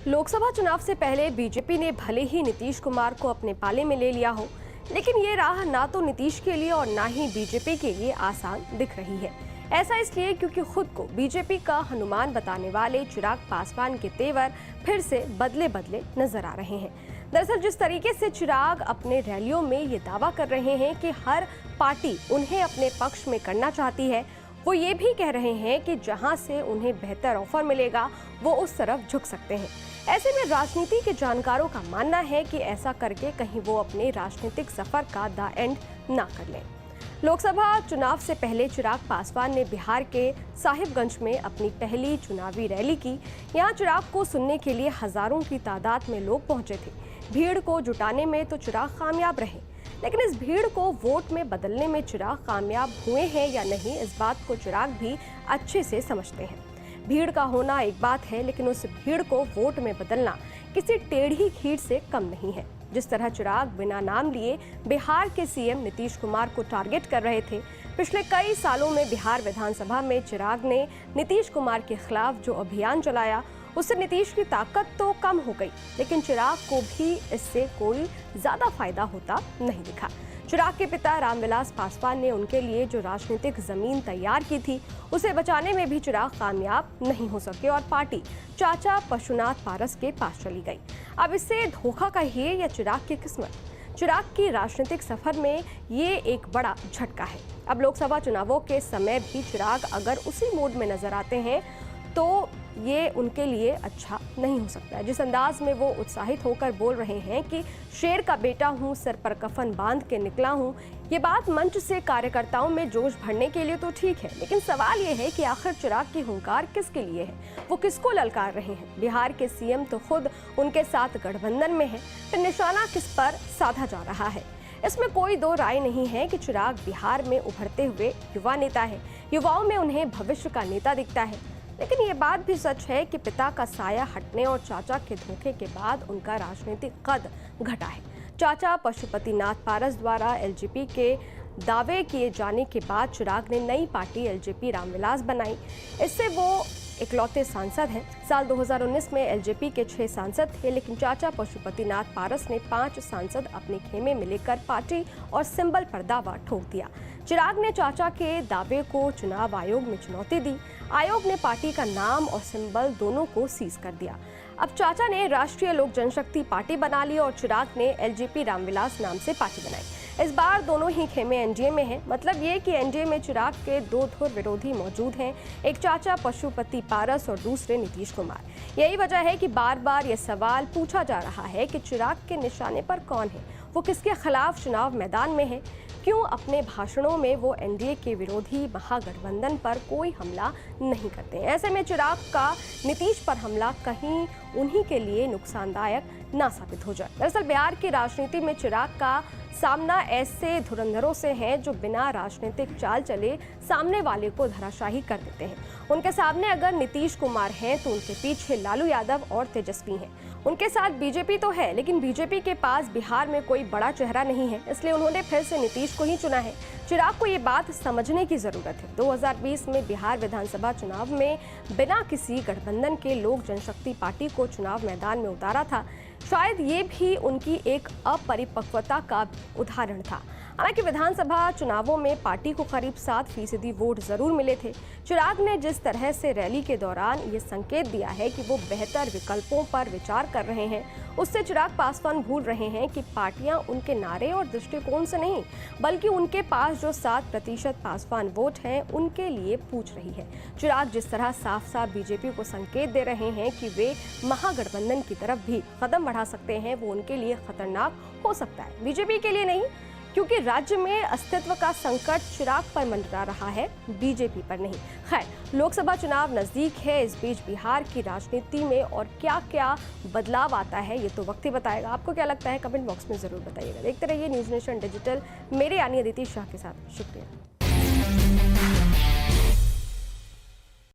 लोकसभा चुनाव से पहले बीजेपी ने भले ही नीतीश कुमार को अपने पाले में ले लिया हो, लेकिन ये राह ना तो नीतीश के लिए और ना ही बीजेपी के लिए आसान दिख रही है। ऐसा इसलिए क्योंकि खुद को बीजेपी का हनुमान बताने वाले चिराग पासवान के तेवर फिर से बदले बदले नजर आ रहे हैं। दरअसल जिस तरीके से चिराग अपने रैलियों में ये दावा कर रहे हैं कि हर पार्टी उन्हें अपने पक्ष में करना चाहती है, वो ये भी कह रहे हैं कि जहां से उन्हें बेहतर ऑफर मिलेगा वो उस तरफ झुक सकते हैं। ऐसे में राजनीति के जानकारों का मानना है कि ऐसा करके कहीं वो अपने राजनीतिक सफर का द एंड ना कर लें। लोकसभा चुनाव से पहले चिराग पासवान ने बिहार के साहिबगंज में अपनी पहली चुनावी रैली की। यहाँ चिराग को सुनने के लिए हजारों की तादाद में लोग पहुंचे थे। भीड़ को जुटाने में तो चिराग कामयाब रहे, लेकिन इस भीड़ को वोट में बदलने में चिराग कामयाब हुए हैं या नहीं, इस बात को चिराग भी अच्छे से समझते हैं। भीड़ का होना एक बात है, लेकिन उस भीड़ को वोट में बदलना किसी टेढ़ी खीर से कम नहीं है। जिस तरह चिराग बिना नाम लिए बिहार के सीएम नीतीश कुमार को टारगेट कर रहे थे, पिछले कई सालों में बिहार विधानसभा में चिराग ने नीतीश कुमार के खिलाफ जो अभियान चलाया, उससे नीतीश की ताकत तो कम हो गई, लेकिन चिराग को भी इससे कोई ज्यादा फायदा होता नहीं दिखा। चिराग के पिता रामविलास पासवान ने उनके लिए जो राजनीतिक जमीन तैयार की थी, उसे बचाने में भी चिराग कामयाब नहीं हो सके और पार्टी चाचा पशुनाथ पारस के पास चली गई। अब इससे धोखा कहिए या चिराग की किस्मत, चिराग की राजनीतिक सफर में ये एक बड़ा झटका है। अब लोकसभा चुनावों के समय भी चिराग अगर उसी मोड में नजर आते हैं तो ये उनके लिए अच्छा नहीं हो सकता। जिस अंदाज में वो उत्साहित होकर बोल रहे हैं कि शेर का बेटा हूँ, सर पर कफन बांध के निकला हूँ, ये बात मंच से कार्यकर्ताओं में जोश भरने के लिए तो ठीक है, लेकिन सवाल ये है कि आखिर चिराग की हुंकार किसके लिए है, वो किसको ललकार रहे हैं। बिहार के सीएम तो खुद उनके साथ गठबंधन में है, तो निशाना किस पर साधा जा रहा है। इसमें कोई दो राय नहीं है कि चिराग बिहार में उभरते हुए युवा नेता है। युवाओं में उन्हें भविष्य का नेता दिखता है, लेकिन ये बात भी सच है कि पिता का साया हटने और चाचा के धोखे के बाद उनका राजनीतिक कद घटा है। चाचा पशुपतिनाथ पारस द्वारा एलजेपी के दावे किए जाने के बाद चिराग ने नई पार्टी एलजेपी रामविलास बनाई। इससे वो इकलौते सांसद हैं। साल 2019 में एलजेपी के 6 सांसद थे, लेकिन चाचा पशुपतिनाथ पारस ने 5 सांसद अपने खेमे में लेकर पार्टी और सिंबल पर दावा ठोक दिया। चिराग ने चाचा के दावे को चुनाव आयोग में चुनौती दी। आयोग ने पार्टी का नाम और सिंबल दोनों को सीज कर दिया। अब चाचा ने राष्ट्रीय लोक जनशक्ति पार्टी बना ली और चिराग ने एलजेपी रामविलास नाम से पार्टी बनाई। इस बार दोनों ही खेमे एनडीए में हैं। मतलब ये कि एनडीए में चिराग के 2 धुर विरोधी मौजूद हैं, एक चाचा पशुपति पारस और दूसरे नीतीश कुमार। यही वजह है कि बार बार ये सवाल पूछा जा रहा है कि चिराग के निशाने पर कौन है, वो किसके खिलाफ चुनाव मैदान में है, क्यों अपने भाषणों में वो एनडीए के विरोधी महागठबंधन पर कोई हमला नहीं करते। ऐसे में चिराग का नीतीश पर हमला कहीं उन्हीं के लिए नुकसानदायक ना साबित हो जाए। दरअसल बिहार की राजनीति में चिराग का सामना ऐसे धुरंधरों से है जो बिना राजनीतिक चाल चले सामने वाले को धराशाही कर देते हैं। उनके सामने अगर नीतीश कुमार हैं तो उनके पीछे लालू यादव और तेजस्वी हैं। उनके साथ बीजेपी तो है, लेकिन बीजेपी के पास बिहार में कोई बड़ा चेहरा नहीं है, इसलिए उन्होंने फिर से नीतीश को ही चुना है। चिराग को ये बात समझने की जरूरत है। 2020 में बिहार विधानसभा चुनाव में बिना किसी गठबंधन के लोक जनशक्ति पार्टी को चुनाव मैदान में उतारा था। शायद ये भी उनकी एक अपरिपक्वता का उदाहरण था। हालांकि विधानसभा चुनावों में पार्टी को करीब 7% वोट जरूर मिले थे। चिराग ने जिस तरह से रैली के दौरान ये संकेत दिया है कि वो बेहतर विकल्पों पर विचार कर रहे हैं, उससे चिराग पासवान भूल रहे हैं कि पार्टियां उनके नारे और दृष्टिकोण से नहीं, बल्कि उनके पास जो 7% पासवान वोट हैं उनके लिए पूछ रही है। चिराग जिस तरह साफ साफ बीजेपी को संकेत दे रहे हैं कि वे महागठबंधन की तरफ भी कदम बढ़ा सकते हैं, वो उनके लिए खतरनाक हो सकता है, बीजेपी के लिए नहीं, क्योंकि राज्य में अस्तित्व का संकट चिराग पर मंडरा रहा है, बीजेपी पर नहीं। खैर, लोकसभा चुनाव नजदीक है, इस बीच बिहार की राजनीति में और क्या क्या बदलाव आता है ये तो वक्त ही बताएगा। आपको क्या लगता है कमेंट बॉक्स में जरूर बताइएगा। देखते रहिए न्यूज़ नेशन डिजिटल, मेरे यानी अदिति शाह के साथ। शुक्रिया।